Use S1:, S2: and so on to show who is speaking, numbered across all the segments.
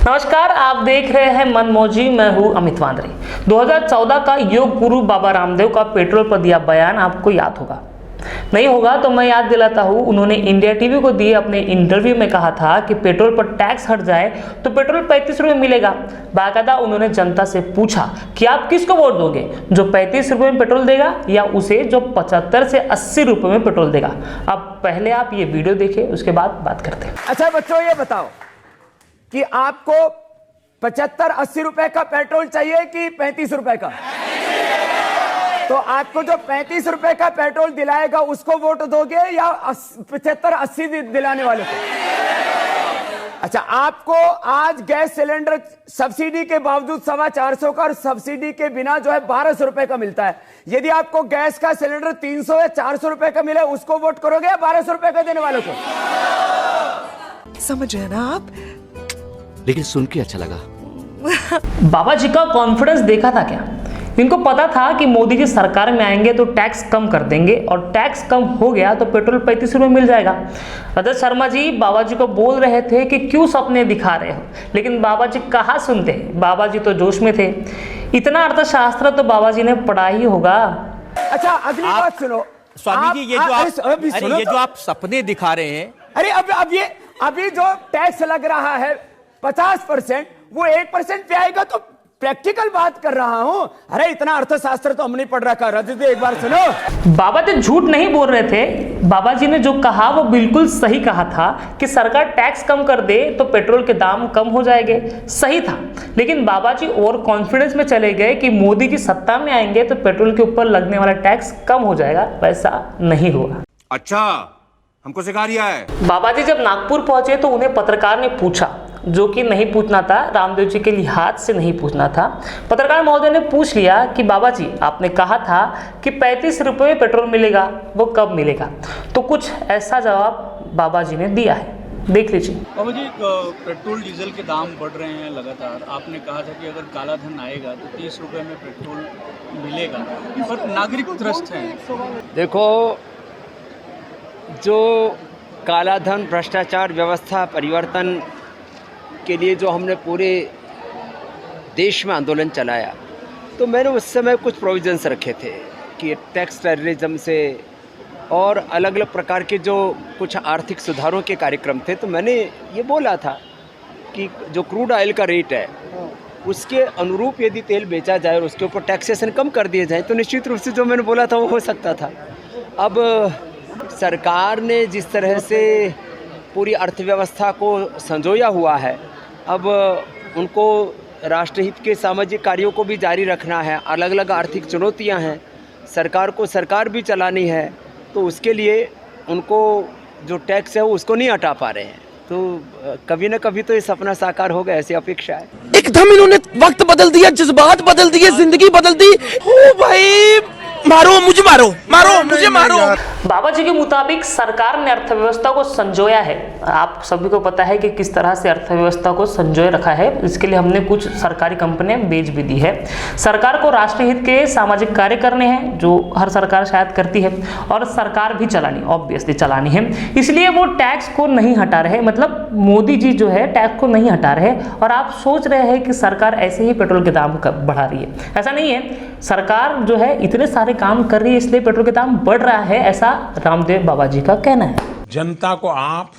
S1: नमस्कार, आप देख रहे हैं मनमौजी। मैं हूं अमित वांद्रे। 2014 का योग गुरु बाबा रामदेव का पेट्रोल पर दिया बयान आपको याद होगा। नहीं होगा तो मैं याद दिलाता हूं। उन्होंने इंडिया टीवी को दिए अपने इंटरव्यू में कहा था कि पेट्रोल पर टैक्स हट जाए तो पेट्रोल 35 रुपये मिलेगा। बाकायदा उन्होंने जनता से पूछा कि आप किसको वोट दोगे, जो 35 रुपये में पेट्रोल देगा या उसे जो 75 से 80 रुपये में पेट्रोल देगा। अब पहले आप ये वीडियो देखिए, उसके बाद बात करते हैं।
S2: अच्छा बच्चों, ये बताओ कि आपको 75-80 रुपए का पेट्रोल चाहिए कि 35 रुपए का? तो आपको जो 35 रुपए का पेट्रोल दिलाएगा उसको वोट दोगे या 75-80 दिलाने वाले को? अच्छा, आपको आज गैस सिलेंडर सब्सिडी के बावजूद 450 का और सब्सिडी के बिना जो है 1200 रुपए का मिलता है। यदि आपको गैस का सिलेंडर 300 या 400 रुपए का मिले, उसको वोट करोगे या 1200 रुपए का देने वालों को?
S3: समझ रहे ना आप?
S4: लेकिन सुन के अच्छा लगा।
S1: बाबा जी का कॉन्फिडेंस देखा था क्या? इनको पता था कि मोदी जी सरकार में आएंगे तो टैक्स कम कर देंगे, और टैक्स कम हो गया तो पेट्रोल 35 रुपये मिल जाएगा। रजत शर्मा जी बाबा जी को बोल रहे थे कि क्यों सपने दिखा रहे हो, लेकिन बाबा जी कहाँ सुनते। बाबा जी तो जोश में थे। इतना अर्थशास्त्र तो बाबा जी ने पढ़ा ही होगा।
S2: अच्छा, अगली बात सुनो
S5: स्वामी जी, ये जो आप सपने दिखा रहे हैं,
S2: अरे अभी जो टैक्स लग रहा है 50%, वो 1% पे आएगा। तो प्रैक्टिकल बात कर रहा हूं। अरे इतना अर्थशास्त्र तो हमने पढ़ रखा। रजत, एक बार सुनो।
S1: बाबा जी झूठ नहीं बोल रहे थे। बाबा जी ने जो कहा वो बिल्कुल सही कहा था कि सरकार टैक्स कम कर दे तो पेट्रोल के दाम कम हो जाएंगे। सही था, लेकिन बाबा जी और कॉन्फिडेंस में चले गए कि मोदी जी सत्ता में आएंगे तो पेट्रोल के ऊपर लगने वाला टैक्स कम हो जाएगा। वैसा नहीं हुआ।
S5: अच्छा, हमको सिखा रिया है।
S1: बाबा जी जब नागपुर पहुंचे तो उन्हें पत्रकार ने पूछा, जो कि नहीं पूछना था, रामदेव जी के लिहाज से नहीं पूछना था। पत्रकार महोदय ने पूछ लिया कि बाबा जी, आपने कहा था कि 35 रुपये में पेट्रोल मिलेगा, वो कब मिलेगा? तो कुछ ऐसा जवाब बाबा जी ने दिया है, देख लीजिए।
S6: बाबा जी, पेट्रोल डीजल के दाम बढ़ रहे हैं लगातार। आपने कहा था कि अगर काला धन आएगा तो 30 रुपये में पेट्रोल मिलेगा, पर नागरिक त्रस्त हैं।
S7: देखो, जो काला धन, भ्रष्टाचार, व्यवस्था परिवर्तन के लिए जो हमने पूरे देश में आंदोलन चलाया, तो मैंने उस समय कुछ प्रोविजंस रखे थे कि टैक्स टेररिज्म से और अलग अलग प्रकार के जो कुछ आर्थिक सुधारों के कार्यक्रम थे। तो मैंने ये बोला था कि जो क्रूड ऑयल का रेट है उसके अनुरूप यदि तेल बेचा जाए और उसके ऊपर टैक्सेशन कम कर दिए जाए तो निश्चित रूप से जो मैंने बोला था वो हो सकता था। अब सरकार ने जिस तरह से पूरी अर्थव्यवस्था को संजोया हुआ है, अब उनको राष्ट्रहित के सामाजिक कार्यों को भी जारी रखना है। अलग अलग आर्थिक चुनौतियां हैं, सरकार को सरकार भी चलानी है, तो उसके लिए उनको जो टैक्स है वो उसको नहीं हटा पा रहे हैं। तो कभी ना कभी तो ये सपना साकार होगा, ऐसी अपेक्षा है।
S3: एकदम इन्होंने वक्त बदल दिया, जज्बात बदल दिए, जिंदगी बदल दी। ओ भाई, मारो मुझे, मारो मुझे, मारो।
S1: बाबा जी के मुताबिक सरकार ने अर्थव्यवस्था को संजोया है। आप सभी को पता है कि किस तरह से अर्थव्यवस्था को संजोए रखा है। इसके लिए हमने कुछ सरकारी कंपनियां बेच भी दी है। सरकार को राष्ट्रहित के सामाजिक कार्य करने हैं, जो हर सरकार शायद करती है, और सरकार भी चलानी, ऑब्वियसली चलानी है। इसलिए वो टैक्स को नहीं हटा रहे, मतलब मोदी जी जो है टैक्स को नहीं हटा रहे। और आप सोच रहे हैं कि सरकार ऐसे ही पेट्रोल के दाम बढ़ा रही है। ऐसा नहीं है। सरकार जो है इतने सारे काम कर रही है, इसलिए पेट्रोल के दाम बढ़ रहा है, ऐसा रामदेव बाबा जी का कहना है।
S8: जनता को आप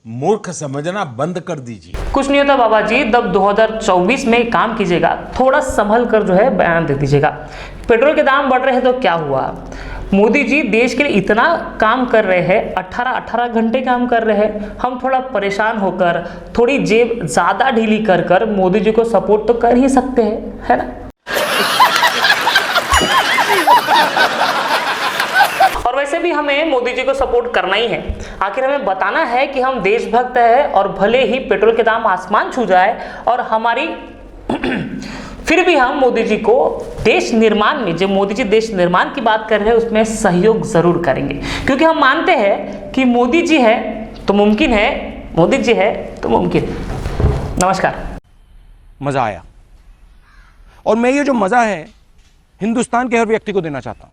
S8: मूर्ख समझना बंद कर दीजिए।
S1: कुछ नहीं होता बाबा जी, तब 2024 में काम कीजिएगा, थोड़ा संभल कर जो है बयान दे दीजिएगा। पेट्रोल के दाम बढ़ रहे हैं तो क्या हुआ? मोदी जी देश के लिए इतना काम कर रहे हैं, 18 घंटे काम कर रहे हैं। हम थोड़ा परेशान होकर, थोड़ी जेब ज्यादा ढीली कर मोदी जी को सपोर्ट तो कर ही सकते हैं, है ना? और वैसे भी हमें मोदी जी को सपोर्ट करना ही है। आखिर हमें बताना है कि हम देशभक्त हैं, और भले ही पेट्रोल के दाम आसमान छू जाए और हमारी फिर भी हम मोदी जी को देश निर्माण में, जो मोदी जी देश निर्माण की बात कर रहे हैं, उसमें सहयोग जरूर करेंगे, क्योंकि हम मानते हैं कि मोदी जी है तो मुमकिन है, मोदी जी है तो मुमकिन। नमस्कार।
S8: मजा आया, और मैं ये जो मजा है हिंदुस्तान के हर व्यक्ति को देना चाहता हूं।